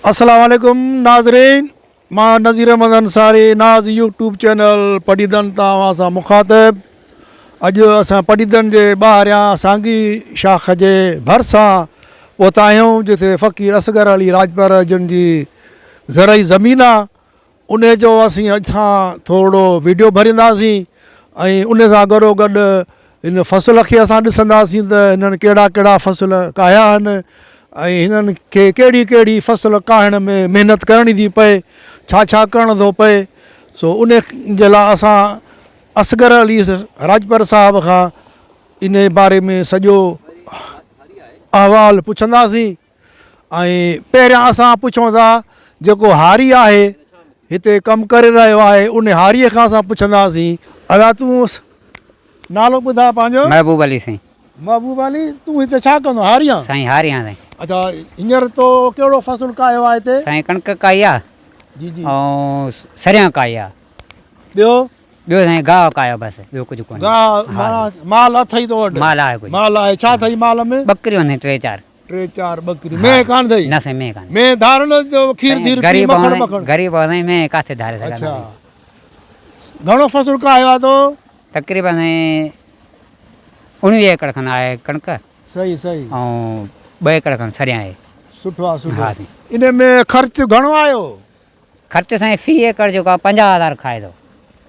अस्सलाम वालेकुम नाज़रीन, मां नज़ीर अहमद अंसारी नाज़ यूट्यूब चैनल पढ़ीदन तव्हां सां मुखातिब। अॼु असां पढ़ीदन जे ॿाहिरियां सांगी शाख जे भरिसां पहुता आहियूं, जिथे फ़क़ीर असगर अली राजपर जिन जी ज़रई ज़मीन आहे। उन जो असीं असां थोरो वीडियो भरींदासीं ऐं उन सां गॾोगॾु हिन फ़सुल खे असां ॾिसंदासीं त हिननि कहिड़ा कहिड़ा फ़सुल काया आहिनि ऐं हिननि खे कहिड़ी कहिड़ी फ़सुल काइण में महिनत करणी थी पए, छा करणो थो पए। सो उन जे लाइ असां असगर अली राजपर साहब खां इन बारे में सॼो अहवाल पुछंदासीं। ऐं पहिरियां असां पुछूं था जेको हारी आहे हिते कमु करे रहियो आहे, उन हारीअ खां असां पुछंदासीं। अदा तूं नालो ॿुधा पंहिंजो? महबूब अली साईं। महबूब अली, तूं हिते छा कंदो? हारियां साईं हारियां साईं। अच्छा, हींअर तो कहिड़ो फ़सुल कायो आहे हिते? साईं कणक काई आहे जी जी। ऐं सरियां काई आहे। ॿियो साईं गाहु कायो बसि, ॿियो कुझु कोन्हे। माल अथई तो वटि? माल आहे कुझु। माल आहे। छा अथई माल में? बकरियूं आहिनि 3-4 बकरियूं। में कान अथई? न साईं में कान। में धारण जो खीर धीर पी मखण। ग़रीब आहे साईं, में किथे धारे सघंदा। अच्छा, घणो फ़सुल कायो आहे तो? तक़रीबन 19 एकड़ खनि आहे कणक। सही। ऐं 2 एकड़ खनि सरियां आहे। सुठो आहे सुठो। हा साईं। इन में ख़र्चु घणो आयो? ख़र्चु साईं फी एकड़ जेको आहे 50,000 खाए थो।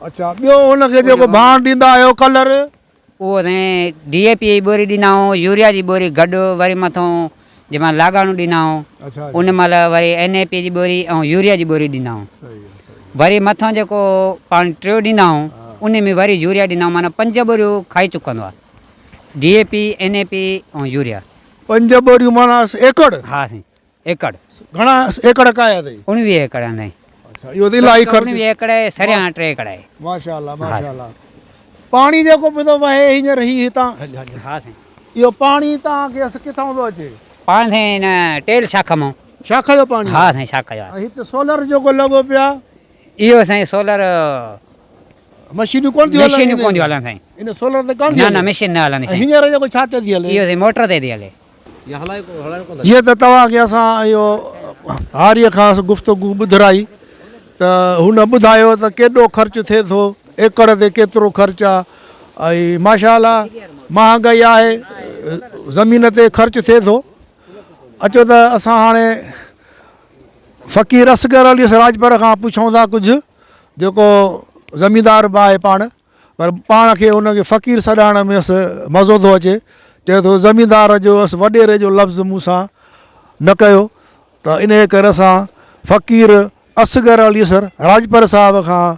अच्छा, ॿियो हुनखे जेको भाण ॾींदा आहियो कलर? उहो साईं DAP जी बोरी ॾींदा आहियूं, यूरिया जी बोरी गॾु, वरी मथां जंहिंमहिल लागाणू ॾींदा आहियूं उन महिल वरी NAP जी बोरी ऐं यूरिया जी बोरी ॾींदा आहियूं। वरी मथां जेको पाण टियों ॾींदा आहियूं उन में वरी यूरिया ॾींदा आहियूं। माना 5 बोरियूं खाई चुकंदो आहे, DAP NAP ऐं यूरिया। 5 बोरियूं माना एकड़? हा साईं, एकड़। घणा एकड़ काया अथई? 19 एकड़ आहिनि। अच्छा, इहो त इलाही ख़र्चु। 19 एकड़ सरियां 3 एकड़ आहे। माशाल्लाह। पाणी जेको पियो थो वहे हींअर हितां? हा साईं। इहो पाणी तव्हांखे किथां थो अचे? पाण साईं हिन टेल शाख मां। शाख जो पाणी? हा साईं, शाख जो। हिते सोलर जेको लॻो पिया? इहो साईं सोलर मशीनियूं कोन थियूं हलनि साईं। इन सोलर ते कोन? न मशीन न हलंदी। हींअर जेको छा ते थी हले? इहो साईं मोटर ते थी हले। जीअं त तव्हांखे असां इहो हारीअ खां गुफ़्तगू ॿुधाई त हुन ॿुधायो त केॾो ख़र्चु थिए थो, एकड़ ते केतिरो ख़र्चु आहे। ऐं माशाल्लाह महांगाई आहे, ज़मीन ते ख़र्चु थिए थो। अचो त असां हाणे फ़क़ीर असगर अली राजपर खां पुछूं था कुझु, जेको ज़मींदार बि आहे पाण, पर पाण खे हुनखे फ़क़ीर सॾाइण में मज़ो थो अचे। चए थो ज़मींदार जो वॾेरे जो लफ़्ज़ मूंसां न कयो, त इन करे असां फ़क़ीर असगर अली राजपर साहब खां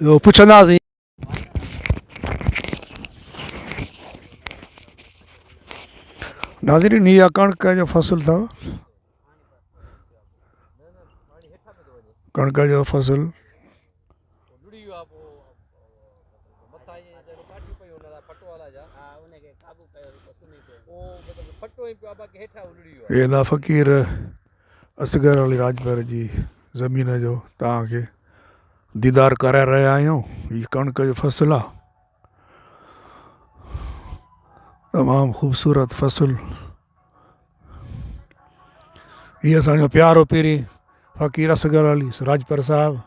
इहो पुछंदासीं। नाज़रीन, इहा कणक जो फ़सुलु अथव। कणक जो फ़सुलु ये फ़क़ीर असगर अली राजपर जी ज़मीन जो तव्हांखे दीदार कराए रहिया आहियूं। हीअ कणक जो फ़सुलु आहे, तमामु ख़ूबसूरत फ़सुलु। हीअ असांजो प्यारो पहिरीं फ़क़ीर असगर अली राजपर साहब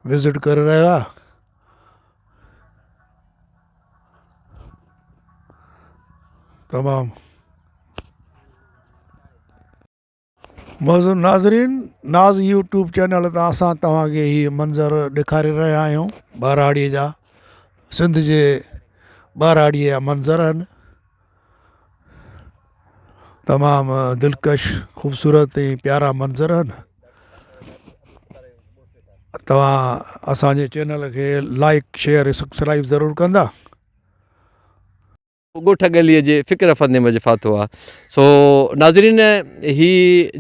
विज़िट करे रहियो आहे। तमामु मौज़ूद नाज़रीन, नाज़ यूट्यूब चैनल तां असां तव्हांखे हीअ मंज़र ॾेखारे रहिया आहियूं। ॿाराड़ीअ जा, सिंध जे ॿाराड़ीअ जा मंज़र आहिनि। तमामु दिलकश, ख़ूबसूरत ऐं प्यारा मंज़र आहिनि। तव्हां असांजे चैनल खे लाइक शेयर ऐं सब्सक्राइब ज़रूरु कंदा। ॻोठ गलीअ जे फ़िक्र फ़ंदे में फातो आहे। सो नाज़रीन, ही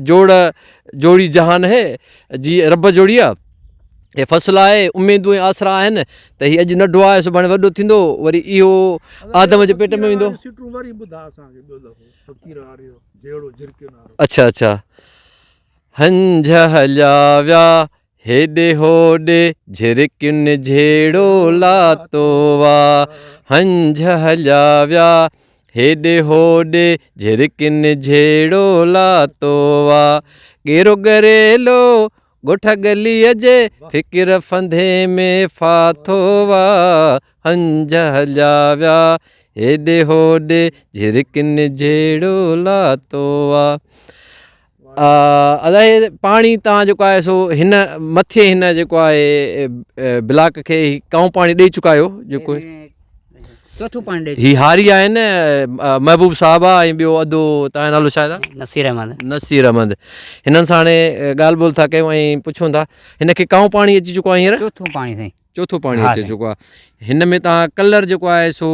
जोड़ी जहान है जी रब जोड़ी आहे। हे फ़सुलु आहे, उमेदूं ऐं आसरा आहिनि त हीउ अॼु नंढो आहे सुभाणे वॾो थींदो, वरी इहो आदम जे पेट में वेंदो। अच्छा। हंज हलिया विया हेॾे होॾे, झिरकियुनि झेड़ो लातो वा। हंज हलिया विया हेॾे होॾे झिरकिन झेड़ो लातो वा गेरो गरेलो ॻोठ गलीअ जे फ़िकिर फंदे में फाथो वा हंज हलिया विया हेॾे होॾे झिरकिन झेड़ो लातो वा। अलाए पाणी तव्हां जेको आहे सो हिन मथे हिन जेको आहे ब्लॉक खे काओ पाणी ॾेई चुका आहियो जेको चौथों पाणी ॾेई ही हारी आहिनि महबूब साहब आहे ऐं ॿियो अधो तव्हांजो नालो छा आहे? नसीर अहमद। नसीर अहमद। हिननि सां हाणे ॻाल्हि ॿोल था कयूं ऐं पुछूं था हिनखे काओ पाणी अची चुको आहे हींअर? चौथों पाणी साईं। चौथो पाणी अची चुको आहे। हिन में तव्हां कलर जेको आहे सो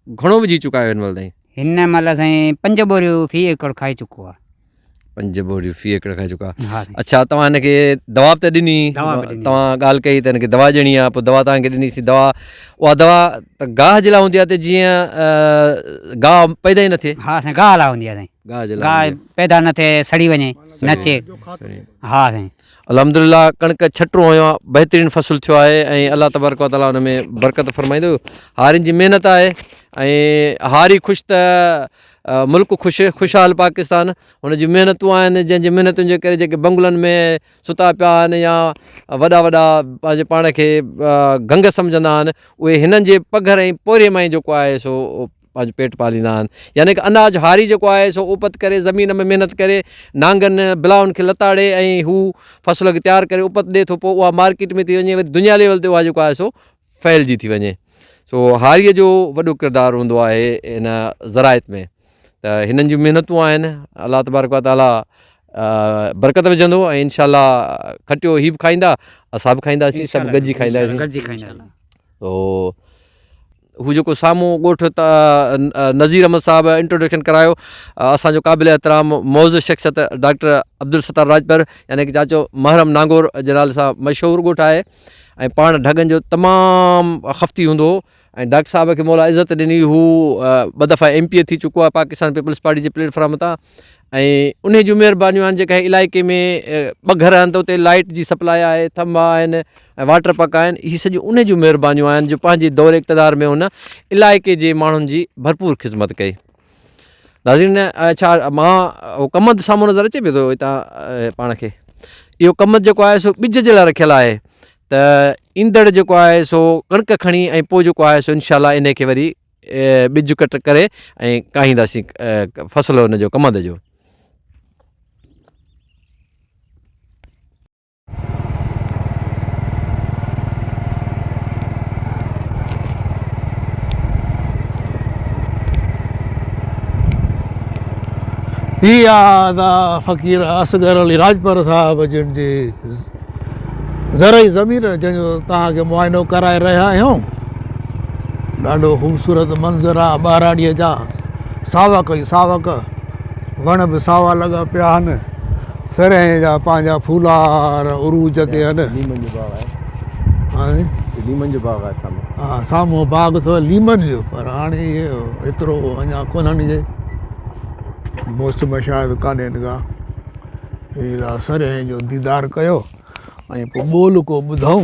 घणो विझी चुका आहियो हिन महिल ताईं? हिन महिल साईं 5 बोरियूं फी एकड़ खाई चुको आहे। 5 बोरियूं फी एकड़ खाई चुका। हा। अच्छा तव्हां हिनखे दवा बि त ॾिनी, तव्हां ॻाल्हि कई त हिनखे दवा ॾियणी आहे, पोइ दवा तव्हांखे ॾिनीसीं। उहा दवा त गाह जे लाइ हूंदी आहे त जीअं गाह पैदा ई न थिए? हा साईं गाह लाइ हूंदी आहे साईं, गाह जे लाइ गाह पैदा न थिए, सड़ी वञे, नचे। हा साईं अल्हम्दुलिल्लाह कणिक छटरो हुयो आहे, बहितरीनु फ़सुलु थियो आहे ऐं अलाह तबारक व तआला हुन में बरकत फरमाईंदो। हारियुनि जी महिनत आहे ऐं हारी ख़ुशि त मुल्क ख़ुशि, ख़ुशहाल पाकिस्तान। हुनजी महिनतूं आहिनि जंहिंजी महिनतुनि जे करे जेके बंगलनि में सुता पिया आहिनि या वॾा वॾा पंहिंजे पाण खे गंग सम्झंदा आहिनि, उहे हिननि जे पघर ऐं पोरे मां ई जेको आहे सो पंहिंजो पेट पालींदा आहिनि। यानी कि अनाज हारी जेको आहे सो उपत करे ज़मीन में महिनत करे नांगनि बिलाउनि खे लताड़े ऐं हू फ़सुल खे तयारु करे उपत ॾिए थो, पोइ उहा मार्केट में थी वञे, वरी दुनिया लेवल ते उहा जेको आहे सो फैलिजी थी वञे। सो हारीअ जो वॾो किरदारु हूंदो आहे हिन ज़राइत में। त हिननि जूं महिनतूं आहिनि, अलाह तबारक व तआला बरकत विझंदो ऐं इनशाअल्लाह खटियो ही बि खाईंदा, असां बि खाईंदासीं, सभु गॾिजी खाईंदासीं। तो हू जेको साम्हूं ॻोठु नज़ीर अहमद साहब इंट्रोडक्शन करायो, असांजो क़ाबिल एहतराम मौज़ शख़्सियत डॉक्टर अब्दुल सत्तार राजपर यानी कि चाचो महरम नागौर जे नाले सां मशहूरु ॻोठु आहे ऐं पाण ढगनि जो तमामु ख़फ़्ती हूंदो हो ऐं डॉक्टर साहब खे मौला इज़त ॾिनी। हू 2 दफ़ा MP थी चुको आहे पाकिस्तान पीपल्स पार्टी जे प्लेटफॉर्म तां ऐं उन जूं महिरबानियूं आहिनि जेका इलाइक़े में 2 घर आहिनि त उते लाइट जी सप्लाई आहे, थंभा आहिनि ऐं वाटर पक आहिनि। इहे सॼियूं उन जूं महिरबानियूं आहिनि जो पंहिंजे दौरे इक़्तिदार में हुन इलाइक़े जे माण्हुनि जी भरपूर ख़िदमत कई। नाज़रीन छा मां उहो कमंद साम्हूं नज़र अचे पियो थो हितां पाण खे? इहो कमंद जेको आहे सो ॿिज जे लाइ रखियलु आहे त ईंदड़ जेको आहे सो कणिक खणी ऐं पोइ जेको आहे सो इनशाअल्लाह इन खे वरी ॿिज कट करे ऐं काहींदासीं फ़सुलु हुनजो कमंद जो। ही आहे फ़क़ीर असगर अली राजपर साहब जिन जी ज़रई ज़मीन जंहिंजो तव्हांखे मुआइनो कराए रहिया आहियूं। ॾाढो ख़ूबसूरत मंज़र आहे ॿाराड़ीअ जा, सावक ई सावक, वण बि सावा लॻा पिया आहिनि, सरेह जा पंहिंजा फूलार उरूज ते आहिनि। हा साम्हूं बाग़ अथव लीमन जो, पर हाणे इहो एतिरो अञा कोन्हनि जे मौसम शायदि कान्हनि का। हीअ सरेह जो दीदार कयो ऐं पोइ ॿोल को ॿुधूं।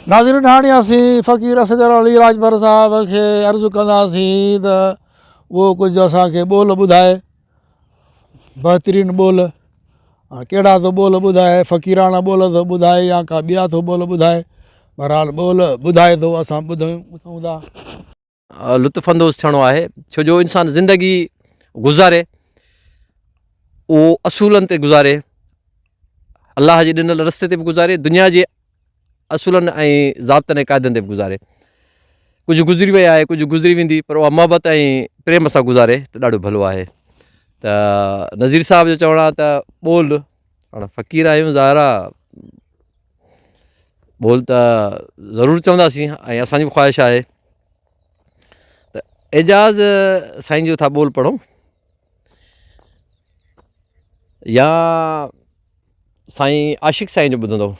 नाज़रीन हाणे असीं फ़क़ीर असगर अली राजपर साहब खे अर्ज़ु कंदासीं त उहो कुझु असांखे ॿोल ॿुधाए, बहितरीनु ॿोल। कहिड़ा थो ॿोल ॿुधाए, फ़क़ीराना ॿोल थो ॿुधाए या का ॿिया थो ॿोल ॿुधाए, बहरहाल ॿोल ॿुधाए थो, असां ॿुधूं था। लुत्फ़ अंदोज़ थियणो आहे छो जो इंसानु ज़िंदगी गुज़ारे उहो असूलनि ते गुज़ारे, अलाह जे ॾिनल रस्ते ते बि गुज़ारे, दुनिया जे असूलनि ऐं ज़ाब्तनि ऐं क़ाइदनि ते बि गुज़ारे। कुझु गुज़री वई आहे, कुझु गुज़री वेंदी, पर उहा मोहबत ऐं प्रेम सां गुज़ारे त ॾाढो भलो आहे। त नज़ीर साहब जो चवणु आहे त ॿोल, हाणे फ़क़ीर आहियूं ज़ाहिरा ॿोल त ज़रूरु चवंदासीं ऐं असांजी बि ख़्वाहिश आहे त एजाज़ साईं जो था ॿोल पढ़ूं या साईं आशिक़ साईं जो ॿुधंदो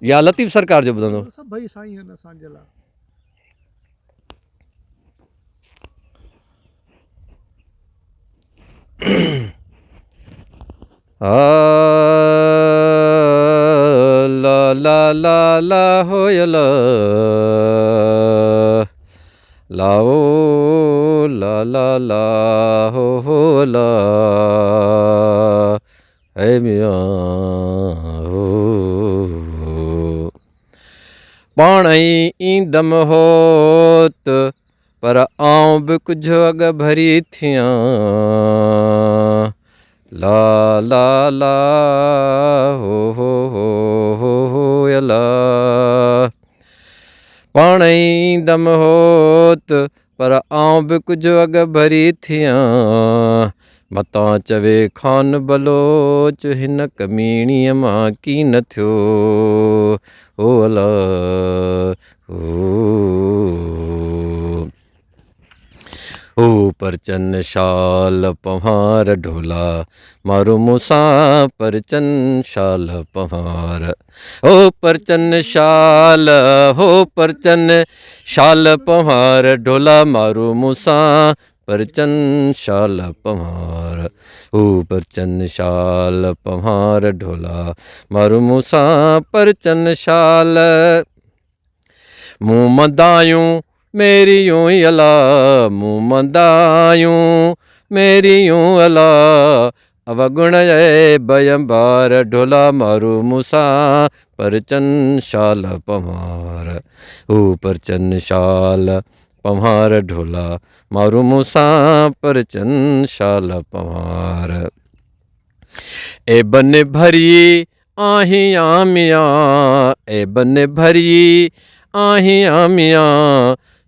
या लतीफ़ सरकार जो ॿुधंदो? सभई साईं आहिनि असांजे लाइ। ला ला ला ला हो ला आओ ला ला ला हो ला है मियाँ हो पाण ई ईंदम होत पर आऊं बि कुझु अॻ भरी थियां ला ला ला हो अला पाण ई ईंदम होत पर आऊं बि कुझु अॻ भरी थियां मतां चवे खान बलोच हिन कमीणीअ मां की न थियो ओ अला ओ परचन शाल पहार ढोला मारो मूंसां परचन शाल पहार ओ परचन शाल हो परचन शाल पहार ढोला मारो मूंसां परचन शाल पहार ओ परचन शाल पहार ढोला मारो मूंसां परचन शाल मूं मंदायूं मेरियूं अला मूं मंदायूं मेरियूं अला अवगुण बयंबार ढोला मारू मूंसां परचन शाल पहार ओ परचन शाल पहार ढोला मारू मूंसां परचन शाल पहार ए बन भरी आहियां मियां ए बन भरी आहियां मियां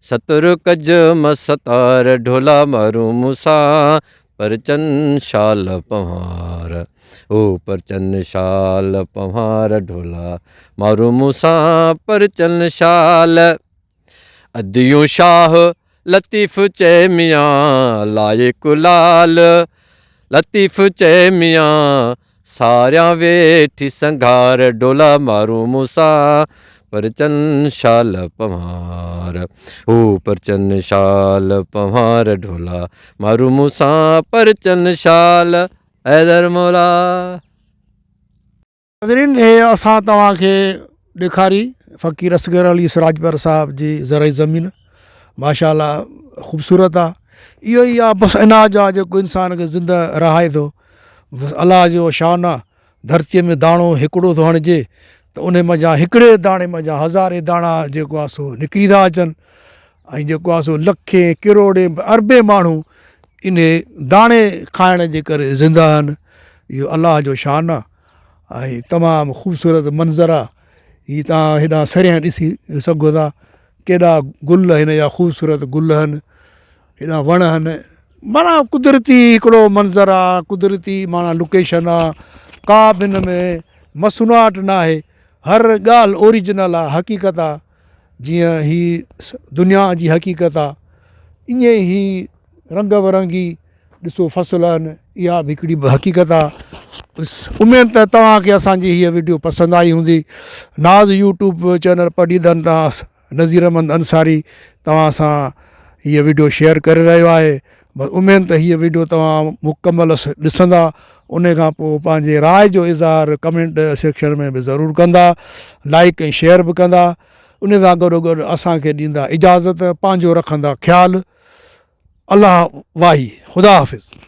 सतुर कज मसतार ढोला मारू मूंसां परचन शाल पहार ओ परचन शाल पहार ढोला मारू मूंसां परचन शाल अदियूं शाह लतीफ़ चए मियां लाइक लाल लतीफ़ चए मियां सारियां वेठी संघार ढोला मारू मूंसां परचन शाल पहार ओ परचन शाल पहार ढोला मारू मूंसां परचन शाल हैदर मौला। नाज़रीन हे असां तव्हांखे ॾेखारी फ़क़ीर असगर अली सिराजपर साहिब जी ज़रई ज़मीन माशाअल्लाह ख़ूबसूरत आहे। इहो ई आहे बसि अनाज आहे जेको इंसान खे ज़िंदा रहाए थो। बसि अलाह जो शान आहे। धरतीअ में दाणो हिकिड़ो थो हणिजे त उन मज़ा हिकिड़े दाणे मज़ा हज़ारे दाणा जेको आहे सो निकिरी था अचनि ऐं जेको आहे सो लखे किरोड़े अरबे माण्हू इन दाणे खाइण जे करे ज़िंदा आहिनि। इहो अलाह जो शान आहे ऐं तमामु ख़ूबसूरत मंज़र आहे। हीअ तव्हां हेॾा सरियां ॾिसी सघो था केॾा गुल हिन जा ख़ूबसूरत गुल आहिनि हेॾा वण आहिनि माना कुदरती हिकिड़ो मंज़र आहे कुदरती माना लोकेशन आहे। का बि हिन में मसनूआट न आहे हर ॻाल्हि ओरिजिनल आहे हक़ीक़त आहे। जीअं ही दुनिया जी हक़ीक़त आहे ईअं ई रंग बिरंगी ॾिसो फसल आहिनि इहा बि हिकिड़ी हक़ीक़त आहे। बसि उमेद त तव्हांखे असांजी हीअ वीडियो पसंदि आई हूंदी। नाज़ यूट्यूब चैनल पढ़ीदन तां नज़ीर अहमद अंसारी तव्हां सां हीअ वीडियो शेयर करे रहियो आहे। बसि उमेद त हीअ वीडियो तव्हां मुकमल ॾिसंदा उन खां पोइ पंहिंजे राय जो इज़हार कमेंट सेक्शन में बि ज़रूरु कंदा लाइक ऐं शेयर बि कंदा उन सां गॾोगॾु असांखे ॾींदा इजाज़त पंहिंजो रखंदा ख़्यालु। अलाह वाही ख़ुदा हाफ़िज़।